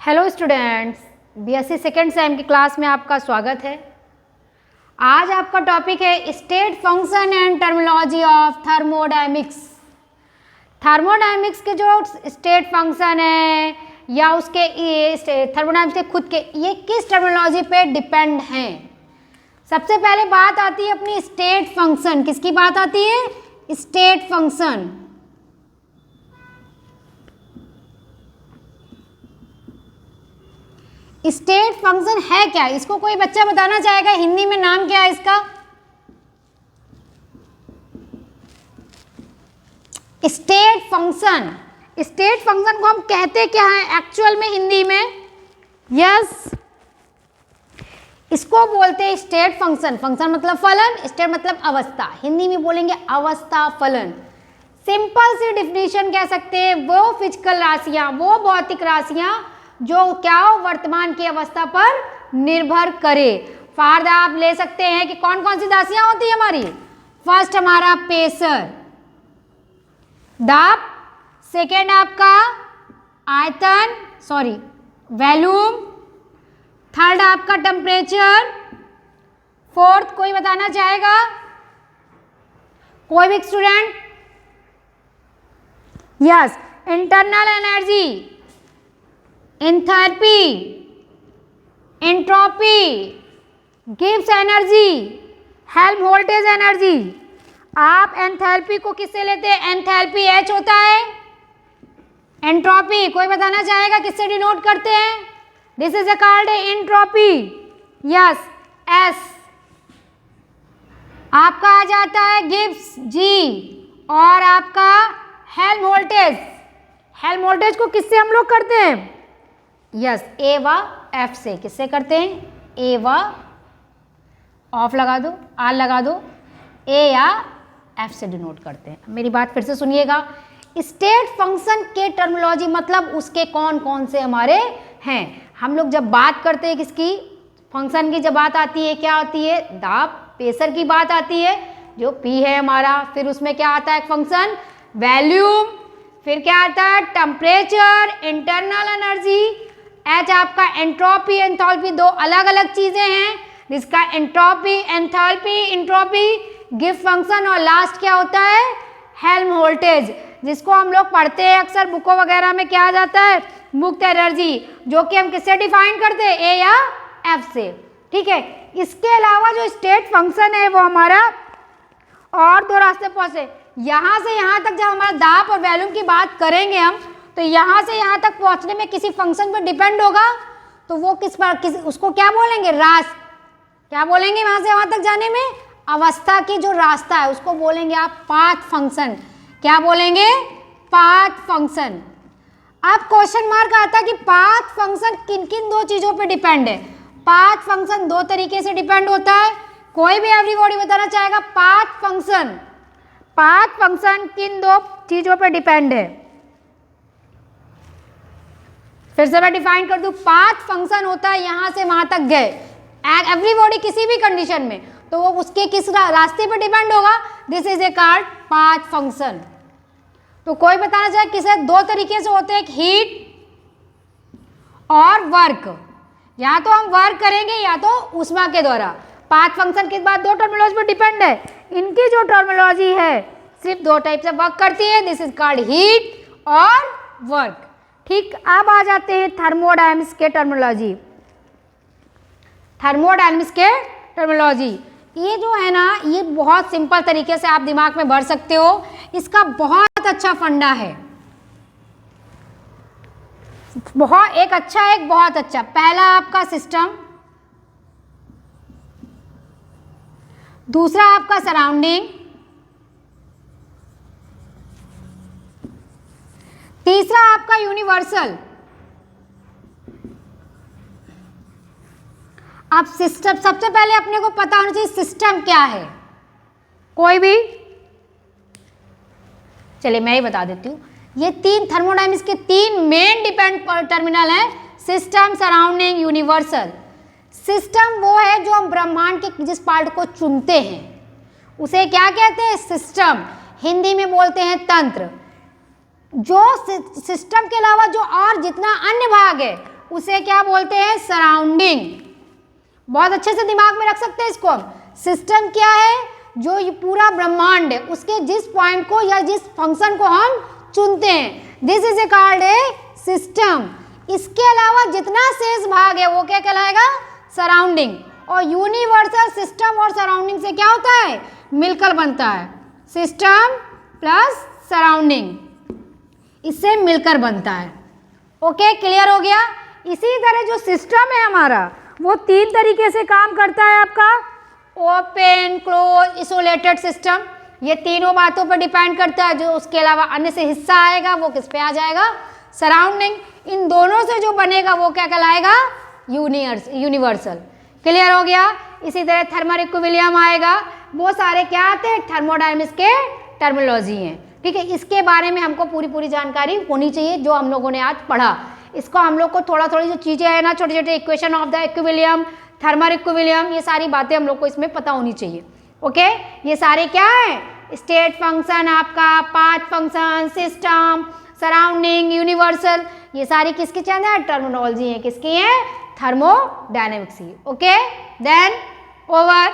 Hello students, BSc second same की class में आपका स्वागत है। आज आपका टॉपिक है state function and terminology of thermodynamics. Thermodynamics के जो स्टेट फंक्शन है या उसके थर्मोडायनेमिक्स के खुद के ये किस टर्मिनोलॉजी पे डिपेंड हैं। सबसे पहले बात आती है अपनी स्टेट फंक्शन। किसकी बात आती है? State function. स्टेट फंक्शन है क्या? इसको कोई बच्चा बताना चाहेगा हिंदी में नाम क्या है इसका? State function. स्टेट फंक्शन को हम कहते क्या है एक्चुअल में हिंदी में? यस, इसको बोलते हैं स्टेट फंक्शन। फंक्शन मतलब फलन, स्टेट मतलब अवस्था। हिंदी में बोलेंगे अवस्था फलन। सिंपल सी डिफिनेशन कह सकते हैं, वो फिजिकल राशियां, वो भौतिक राशियां जो क्या हो वर्तमान की अवस्था पर निर्भर करे। फॉर आप ले सकते हैं कि कौन कौन सी राशियां होती है हमारी। फर्स्ट हमारा प्रेशर, दाब, सेकेंड आपका आयतन वॉल्यूम, थर्ड आपका टेम्परेचर, फोर्थ कोई बताना चाहेगा? कोई भी student? Yes, internal energy, enthalpy, entropy, Gibbs energy, Helmholtz energy. आप एंथैल्पी को किससे लेते हैं? एंथैल्पी H होता है। एंट्रोपी कोई बताना चाहेगा किससे डिनोट करते हैं? This is called entropy. Yes, S। आपका आ जाता है गिब्स G और आपका हेल्महोल्ट्ज़। हेल्महोल्ट्ज़ को किससे हम लोग करते हैं? यस, ए व एफ से। किससे करते हैं? ए व ऑफ लगा दो, आर लगा दो, ए या एफ से डिनोट करते हैं। मेरी बात फिर से सुनिएगा। स्टेट फंक्शन के टर्मिनोलॉजी मतलब उसके कौन कौन से हमारे हैं। हम लोग जब बात करते हैं किसकी फंक्शन की, जब बात आती है क्या आती है? दाब, प्रेशर की बात आती है जो पी है हमारा। फिर उसमें क्या आता है? Function volume. फिर क्या आता है? Temperature, internal energy. एच आपका एंट्रोपी, एंथैल्पी दो अलग अलग चीजें हैं जिसका entropy, enthalpy, entropy, Gibbs function और लास्ट क्या होता है? हेल्महोल्ट्ज़, जिसको हम लोग पढ़ते हैं अक्सर बुकों वगैरह में। क्या आ जाता है? मुक्त एनर्जी, जो कि हम किससे डिफाइन करते हैं? ए या एफ से। ठीक है। इसके अलावा जो स्टेट फंक्शन है वो हमारा और दो रास्ते पहुंचे। यहाँ से यहाँ तक जब हमारा दाब और वॉल्यूम की बात करेंगे हम, तो यहाँ से यहाँ तक पहुँचने में किसी फंक्शन पर डिपेंड होगा, तो वो उसको क्या बोलेंगे? क्या बोलेंगे? वहाँ से वहाँ तक जाने में अवस्था की जो रास्ता है उसको बोलेंगे आप पाथ फंक्शन। क्या बोलेंगे? Path function. अब क्वेश्चन मार्क आता है कि पाथ फंक्शन किन किन दो चीज़ों पे डिपेंड है। पाथ फंक्शन दो तरीके से डिपेंड होता है। कोई भी एवरीबॉडी बताना चाहेगा पाथ फंक्शन किन दो चीज़ों पे डिपेंड है? फिर से मैं डिफाइन कर दूं। पाथ फंक्शन होता है यहां से वहां तक गए एवरीबॉडी किसी भी कंडीशन में, तो वो उसके किस रास्ते पे डिपेंड होगा? This is a called path function. तो कोई बताना चाहे किसे दो तरीके से होते हैं, एक हीट और वर्क। या तो हम वर्क करेंगे या तो ऊष्मा के द्वारा। पाथ फंक्शन किस बात? दो टर्मिनोलॉजी पर डिपेंड है। इनकी जो टर्मिनोलॉजी है सिर्फ दो टाइप से वर्क करती है। दिस इज कॉल्ड हीट और वर्क। ठीक, अब आ जाते हैं थर्मोडायनेमिक्स के टर्मिनोलॉजी। थर्मोडायनेमिक्स के टर्मिनोलॉजी ये जो है ना, ये बहुत सिंपल तरीके से आप दिमाग में भर सकते हो। इसका बहुत अच्छा फंडा है, बहुत अच्छा। पहला आपका सिस्टम, दूसरा आपका सराउंडिंग, तीसरा आपका यूनिवर्सल। अब सिस्टम, सबसे पहले अपने को पता होना चाहिए सिस्टम क्या है। कोई भी? चलिए मैं ही बता देती हूँ। ये तीन थर्मोडायनेमिक्स के तीन मेन डिपेंड टर्मिनल है, सिस्टम, सराउंडिंग, यूनिवर्सल। सिस्टम वो है जो हम ब्रह्मांड के जिस पार्ट को चुनते हैं उसे क्या कहते हैं? सिस्टम। हिंदी में बोलते हैं तंत्र। जो सिस्टम के अलावा जो और जितना अन्य भाग है उसे क्या बोलते हैं? सराउंडिंग। बहुत अच्छे से दिमाग में रख सकते हैं इसको हम। सिस्टम क्या है? जो ये पूरा ब्रह्मांड है उसके जिस पॉइंट को या जिस फंक्शन को हम चुनते हैं, this is a called a system. इसके अलावा जितना शेष भाग है वो क्या कहलाएगा? सराउंडिंग। और यूनिवर्सल सिस्टम और सराउंडिंग से क्या होता है? मिलकर बनता है। सिस्टम प्लस सराउंडिंग, इससे मिलकर बनता है। ओके, क्लियर हो गया? इसी तरह जो सिस्टम है हमारा वो 3 तरीके से काम करता है आपका। Open, close, isolated system. ये तीनों बातों पर डिपेंड करता है। जो उसके अलावा अन्य से हिस्सा आएगा वो किस पे आ जाएगा? सराउंडिंग। इन दोनों से जो बनेगा वो क्या कहलाएगा? यूनिवर्सल। क्लियर हो गया? इसी तरह थर्मल इक्विलिब्रियम आएगा। वो सारे क्या आते हैं? थर्मोडायनेमिक्स के टर्मिनोलॉजी हैं। ठीक है, इसके बारे में हमको पूरी जानकारी होनी चाहिए जो हम लोगों ने आज पढ़ा। इसको हम लोग को थोड़ी जो चीज़ें हैं ना, छोटे छोटे equation of the equilibrium, thermal equilibrium, ये सारी बातें हम लोग को इसमें पता होनी चाहिए। ओके, ये सारे क्या है? स्टेट फंक्शन आपका, path function, system, surrounding, universal, ये सारी किसकी चीज़ें हैं? टर्मिनोलॉजी है। किसकी है? थर्मोडायनेमिक्स की। Okay, then over.